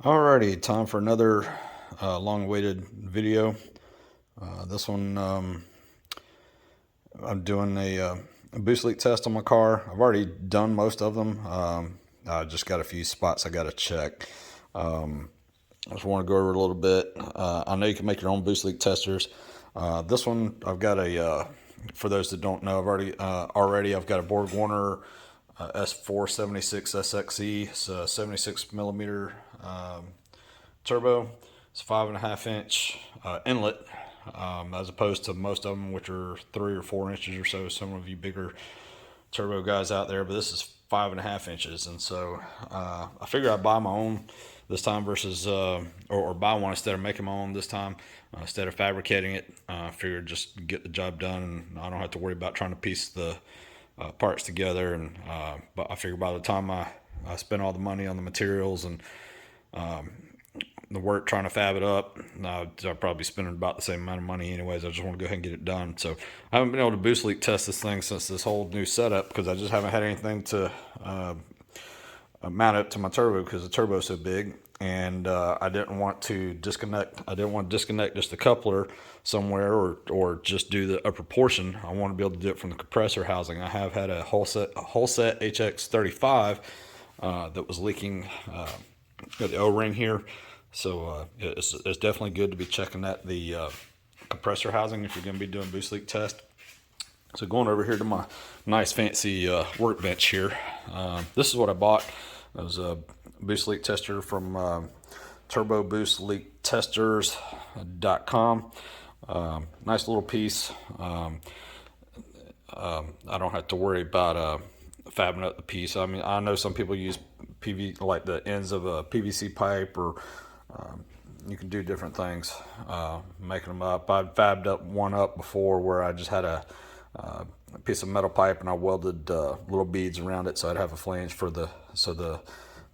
Alrighty, time for another long-awaited video. This one, I'm doing a boost leak test on my car. I've already done most of them. I just got a few spots I got to check. I just want to go over it a little bit. I know you can make your own boost leak testers. This one, I've got for those that don't know, I've got a Borg Warner S476 SXE. It's a 76 millimeter turbo. It's 5.5 inch inlet, as opposed to most of them, which are 3 or 4 inches or so. Some of you bigger turbo guys out there, but this is 5.5 inches, and so I figure I'd buy my own this time versus or buy one instead of making my own this time instead of fabricating it. I figured just get the job done, and I don't have to worry about trying to piece the parts together. And but I figure by the time I spend all the money on the materials and the work trying to fab it up, I'll probably be spending about the same amount of money anyways. I just want to go ahead and get it done. So I haven't been able to boost leak test this thing since this whole new setup because I just haven't had anything to mount it to my turbo because the turbo's so big. And I didn't want to disconnect. I didn't want to disconnect just the coupler somewhere or just do the upper portion. I want to be able to do it from the compressor housing. I have had a whole set HX35 that was leaking the O-ring here. So it's definitely good to be checking the compressor housing if you're going to be doing boost leak test. So going over here to my nice fancy workbench here. This is what I bought. It was a boost leak tester from turboboostleaktesters.com. Nice little piece. I don't have to worry about fabbing up the piece. I mean, I know some people use like the ends of a PVC pipe, or you can do different things making them up. I've fabbed up one up before where I just had a piece of metal pipe and I welded little beads around it so I'd have a flange for the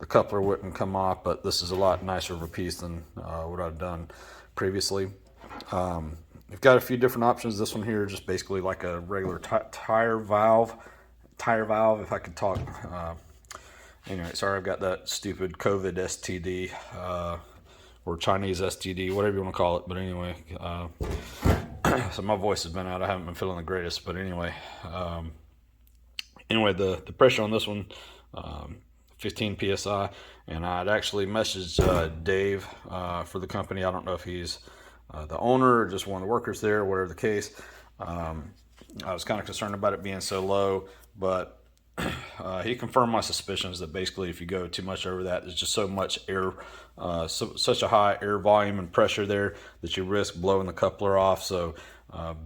coupler wouldn't come off. But this is a lot nicer of a piece than what I've done previously. We've got a few different options. This one here is just basically like a regular tire valve, if I could talk. Anyway, sorry, I've got that stupid COVID STD or Chinese STD, whatever you want to call it. But anyway, so my voice has been out. I haven't been feeling the greatest. But anyway, the pressure on this one, 15 psi, and I'd actually messaged Dave for the company. I don't know if he's the owner or just one of the workers there, whatever the case. I was kind of concerned about it being so low, but he confirmed my suspicions that basically if you go too much over that, there's just so much air, such a high air volume and pressure there that you risk blowing the coupler off. So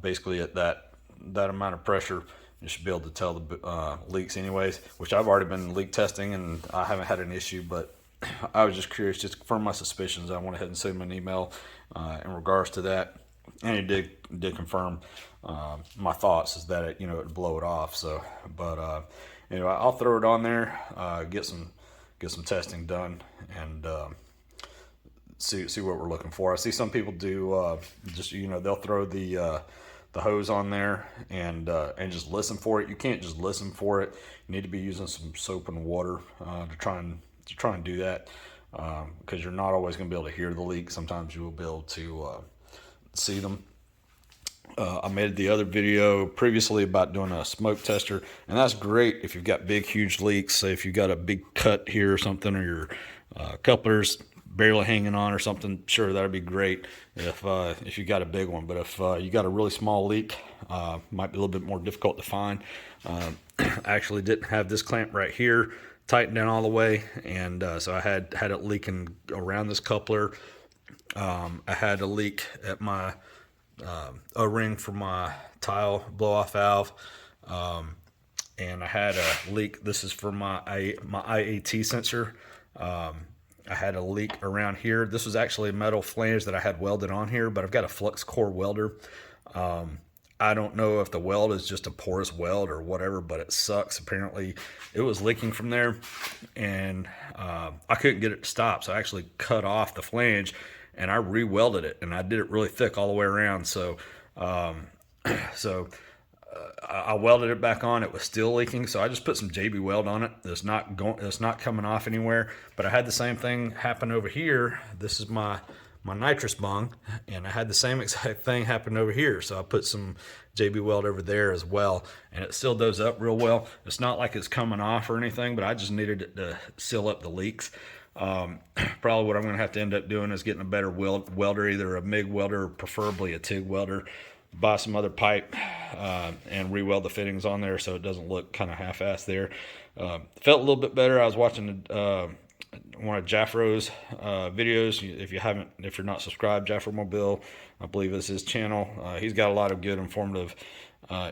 basically at that amount of pressure, you should be able to tell the leaks anyways, which I've already been leak testing and I haven't had an issue. But I was just curious, just to confirm my suspicions. I went ahead and sent him an email in regards to that, and he did confirm my thoughts, is that it would blow it off. So, but I'll throw it on there, get some testing done, and see what we're looking for. I see some people do just they'll throw the hose on there and just listen for it. You can't just listen for it. You need to be using some soap and water to try and do that, because you're not always going to be able to hear the leak. Sometimes you will be able to see them. I made the other video previously about doing a smoke tester, and that's great if you've got big, huge leaks. Say if you've got a big cut here or something, or your couplers barely hanging on or something, sure, that'd be great if you got a big one. But if you got a really small leak, might be a little bit more difficult to find. I actually didn't have this clamp right here tightened down all the way, and so I had it leaking around this coupler. I had a leak at my O-ring for my tile blow-off valve, and I had a leak. This is for my IAT sensor. I had a leak around here. This was actually a metal flange that I had welded on here, but I've got a flux core welder. I don't know if the weld is just a porous weld or whatever, but it sucks. Apparently it was leaking from there, and I couldn't get it to stop, so I actually cut off the flange and I re-welded it, and I did it really thick all the way around. So I welded it back on. It was still leaking, so I just put some JB Weld on it. It's not coming off anywhere. But I had the same thing happen over here. This is my nitrous bung, and I had the same exact thing happen over here. So I put some JB Weld over there as well, and it still does up real well. It's not like it's coming off or anything, but I just needed it to seal up the leaks. Probably what I'm going to have to end up doing is getting a better welder, either a MIG welder, or preferably a TIG welder. Buy some other pipe and re-weld the fittings on there so it doesn't look kind of half-assed there. Felt a little bit better. I was watching one of Jaffro's videos. If you're not subscribed, Jaffro Mobile, I believe is his channel. He's got a lot of good informative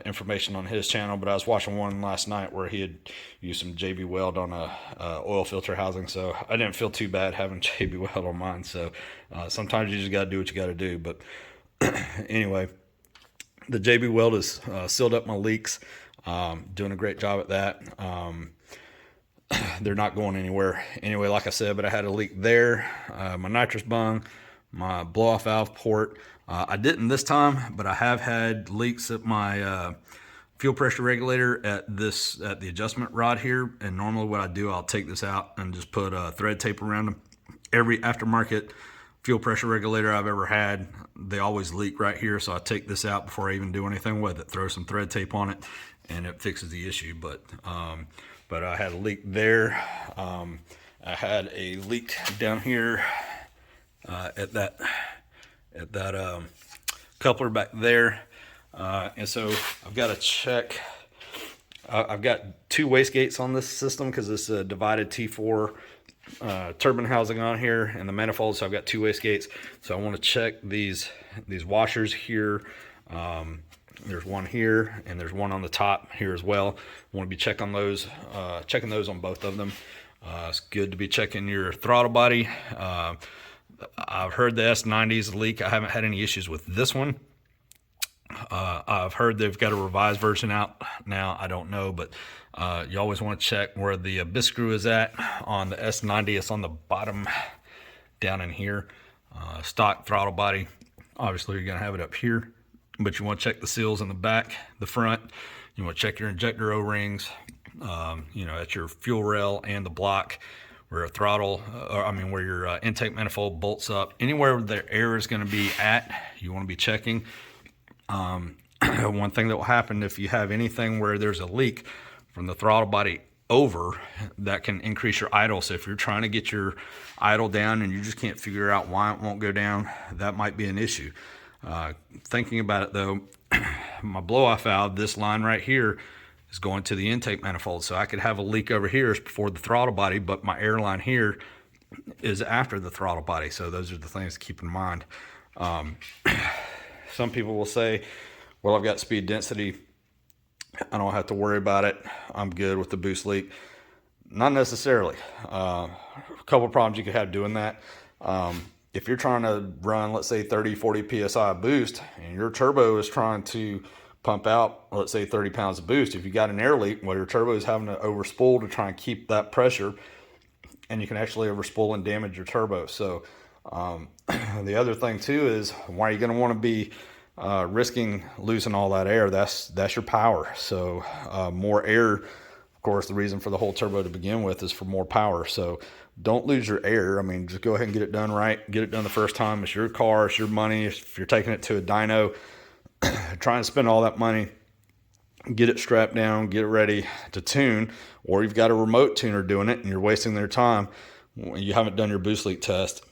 information on his channel, but I was watching one last night where he had used some JB Weld on a oil filter housing, so I didn't feel too bad having JB Weld on mine. So sometimes you just got to do what you got to do. But anyway, the JB Weld has sealed up my leaks. Doing a great job at that. They're not going anywhere anyway, like I said, but I had a leak there. My nitrous bung, my blow-off valve port. I didn't this time, but I have had leaks at my fuel pressure regulator at the adjustment rod here. And normally what I do, I'll take this out and just put thread tape around them. Every aftermarket fuel pressure regulator I've ever had, they always leak right here. So I take this out before I even do anything with it, throw some thread tape on it, and it fixes the issue. But I had a leak there. I had a leak down here at that coupler back there. And so I've got to check. I've got two wastegates on this system because it's a divided T4 turbine housing on here and the manifold. So I've got two wastegates. So I want to check these washers here. There's one here and there's one on the top here as well. I want to be checking those on both of them. It's good to be checking your throttle body. I've heard the S90s leak. I haven't had any issues with this one. I've heard they've got a revised version out now. I don't know, but you always want to check where the bis screw is at on the S90. It's on the bottom down in here. Stock throttle body. Obviously, you're going to have it up here, but you want to check the seals in the back, the front. You want to check your injector O-rings, at your fuel rail and the block where where your intake manifold bolts up. Anywhere where the air is going to be at, you want to be checking. One thing that will happen if you have anything where there's a leak from the throttle body over, that can increase your idle. So if you're trying to get your idle down and you just can't figure out why it won't go down, that might be an issue. Thinking about it though, my blow-off valve, this line right here, is going to the intake manifold. So I could have a leak over here before the throttle body, but my air line here is after the throttle body. So those are the things to keep in mind. Some people will say, well, I've got speed density, I don't have to worry about it, I'm good with the boost leak. Not necessarily. A couple of problems you could have doing that. If you're trying to run, let's say 30, 40 PSI boost, and your turbo is trying to pump out, let's say 30 pounds of boost, if you got an air leak, well, your turbo is having to overspool to try and keep that pressure, and you can actually overspool and damage your turbo. So the other thing too is, why are you going to want to be risking losing all that air? That's your power. So more air, of course, the reason for the whole turbo to begin with is for more power. So don't lose your air. I mean, just go ahead and get it done right. Get it done the first time. It's your car, it's your money. If you're taking it to a dyno, try and spend all that money, get it strapped down, get it ready to tune, or you've got a remote tuner doing it and you're wasting their time. You haven't done your boost leak test.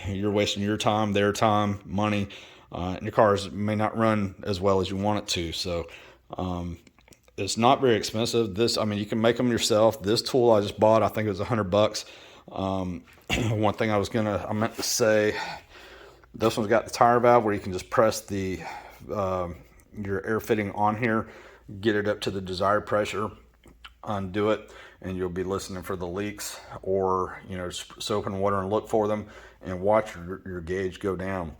You're wasting your time, their time, money, and your cars may not run as well as you want it to. So it's not very expensive. You can make them yourself. This tool I just bought, I think it was $100. One thing I meant to say, this one's got the tire valve where you can just press your air fitting on here, get it up to the desired pressure, undo it, and you'll be listening for the leaks, or just soap and water and look for them and watch your gauge go down.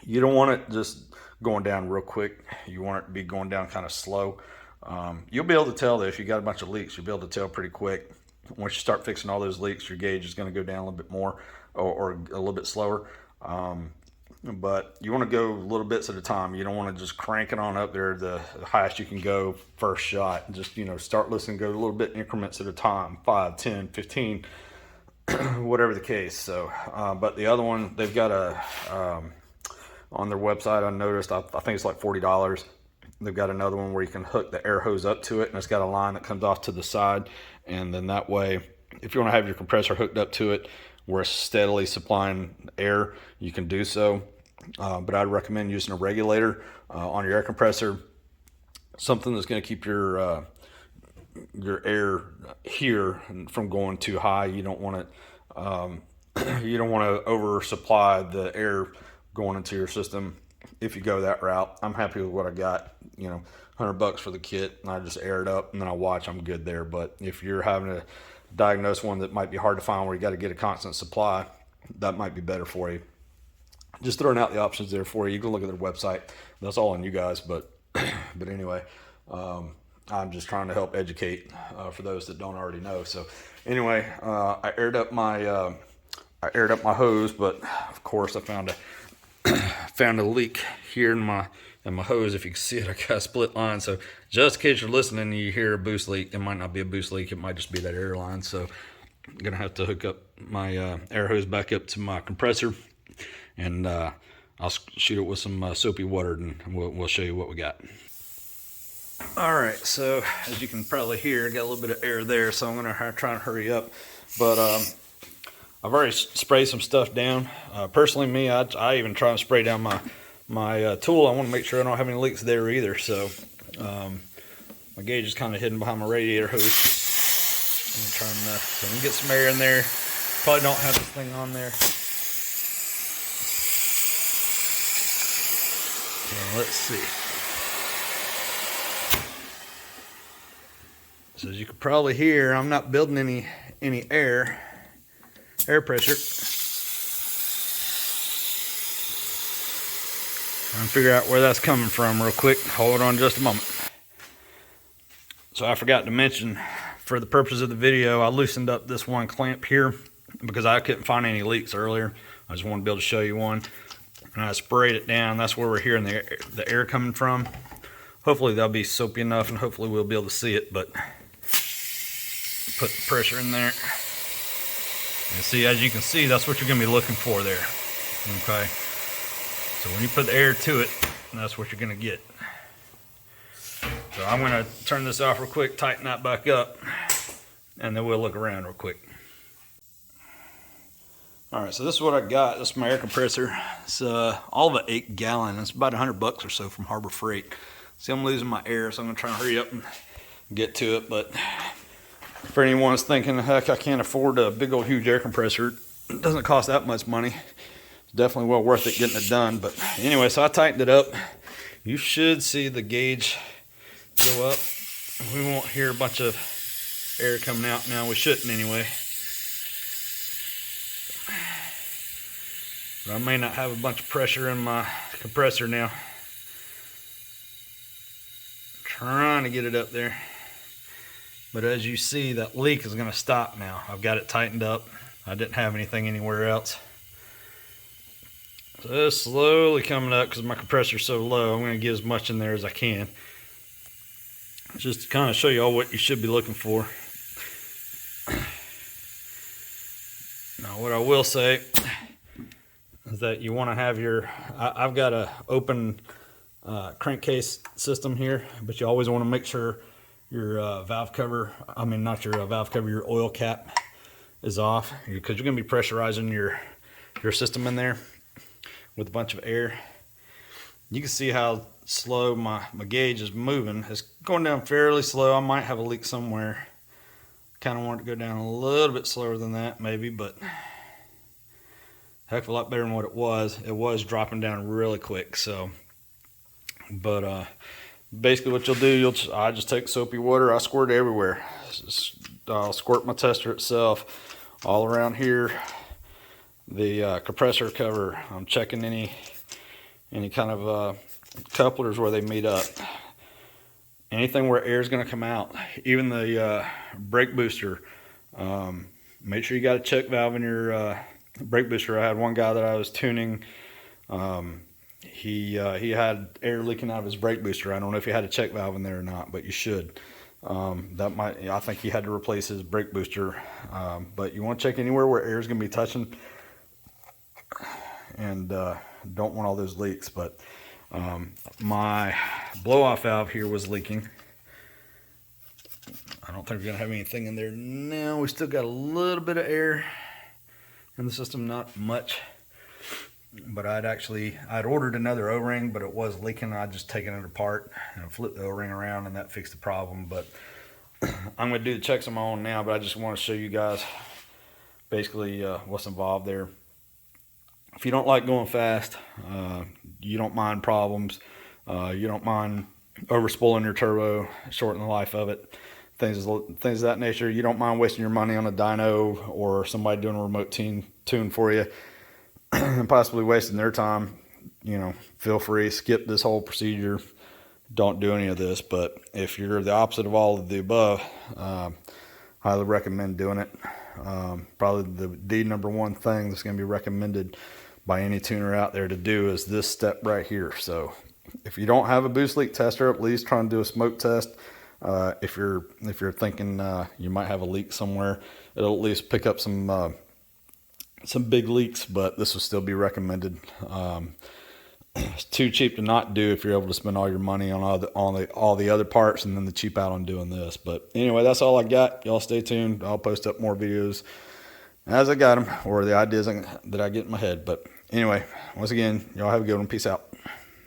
You don't want it just going down real quick. You want it to be going down kind of slow. You'll be able to tell that if you got a bunch of leaks, you'll be able to tell pretty quick. Once you start fixing all those leaks, your gauge is going to go down a little bit more or a little bit slower. but you want to go little bits at a time. You don't want to just crank it on up there the highest you can go first shot. Just, start listening, go a little bit increments at a time, 5, 10, 15, whatever the case. So, but the other one, they've got on their website, I noticed, I think it's like $40. They've got another one where you can hook the air hose up to it, and it's got a line that comes off to the side. And then that way, if you want to have your compressor hooked up to it where it's steadily supplying air, you can do so. But I'd recommend using a regulator on your air compressor, something that's going to keep your air here from going too high. You don't want it. You don't want to oversupply the air going into your system if you go that route. I'm happy with what I got. $100 for the kit, and I just air it up and then I watch. I'm good there. But if you're having to diagnose one that might be hard to find, where you got to get a constant supply, that might be better for you. Just throwing out the options there for you. You can look at their website. That's all on you guys. But anyway, I'm just trying to help educate for those that don't already know. So anyway, I aired up my hose, but of course I found a leak here in my hose. If you can see it, I got a split line. So just in case you're listening and you hear a boost leak, it might not be a boost leak. It might just be that air line. So I'm gonna have to hook up my air hose back up to my compressor, and I'll shoot it with some soapy water, and we'll show you what we got. All right, so as you can probably hear, I got a little bit of air there, so I'm gonna try and hurry up. But I've already sprayed some stuff down. Personally, me, I even try and spray down my tool. I want to make sure I don't have any leaks there either. So my gauge is kind of hidden behind my radiator hose. I'm trying so I can get some air in there. Probably don't have this thing on there. So let's see. So as you can probably hear, I'm not building any air pressure. Trying to figure out where that's coming from real quick. Hold on just a moment. So I forgot to mention, for the purpose of the video, I loosened up this one clamp here because I couldn't find any leaks earlier. I just wanted to be able to show you one. And I sprayed it down. That's where we're hearing the air coming from. Hopefully that'll be soapy enough, and hopefully we'll be able to see it. But put the pressure in there. And see, as you can see, that's what you're going to be looking for there. Okay. So when you put the air to it, that's what you're going to get. So I'm going to turn this off real quick, tighten that back up, and then we'll look around real quick. All right, so this is what I got. This is my air compressor. It's all of an 8-gallon. It's about $100 or so from Harbor Freight. See, I'm losing my air, so I'm going to try and hurry up and get to it. But for anyone that's thinking, heck, I can't afford a big old huge air compressor, it doesn't cost that much money. It's definitely well worth it getting it done. But anyway, so I tightened it up. You should see the gauge go up. We won't hear a bunch of air coming out now. We shouldn't anyway. But I may not have a bunch of pressure in my compressor now. Trying to get it up there. But as you see, that leak is going to stop now. I've got it tightened up. I didn't have anything anywhere else. So it's slowly coming up because my compressor's so low. I'm going to get as much in there as I can. Just to kind of show you all what you should be looking for. Now what I will say is that you want to have your, I've got a open crankcase system here, but you always want to make sure your valve cover, not your valve cover, your oil cap is off, because you're going to be pressurizing your system in there with a bunch of air. You can see how slow my gauge is moving. It's going down fairly slow. I might have a leak somewhere. Kind of want it to go down a little bit slower than that maybe, but heck of a lot better than what it was. It was dropping down really quick. So, but basically what you'll do, I just take soapy water, I squirt it everywhere. I'll squirt my tester itself all around here. The compressor cover, I'm checking any kind of couplers where they meet up. Anything where air is going to come out, even the brake booster. Make sure you got a check valve in your brake booster. I had one guy that I was tuning He had air leaking out of his brake booster. I don't know if he had a check valve in there or not, but you should. I think he had to replace his brake booster. But you want to check anywhere where air is going to be touching, and don't want all those leaks. But my blow-off valve here was leaking. I don't think we're going to have anything in there now. We still got a little bit of air in the system, not much. But I'd ordered another O-ring, but it was leaking. I'd just taken it apart and flipped the O-ring around, and that fixed the problem. But I'm going to do the checks on my own now, but I just want to show you guys basically what's involved there. If you don't like going fast, you don't mind problems, you don't mind overspooling your turbo, shortening the life of it, things of that nature. You don't mind wasting your money on a dyno or somebody doing a remote tune for you and possibly wasting their time. Feel free, skip this whole procedure. Don't do any of this. But if you're the opposite of all of the above, highly recommend doing it. Probably the number one thing that's going to be recommended by any tuner out there to do is this step right here. So if you don't have a boost leak tester, at least try and do a smoke test. If you're thinking you might have a leak somewhere, it'll at least pick up some big leaks, but this will still be recommended. It's too cheap to not do if you're able to spend all your money on all the other parts and then the cheap out on doing this. But anyway, that's all I got. Y'all stay tuned. I'll post up more videos as I got them, or the ideas that I get in my head. But anyway, once again, y'all have a good one. Peace out.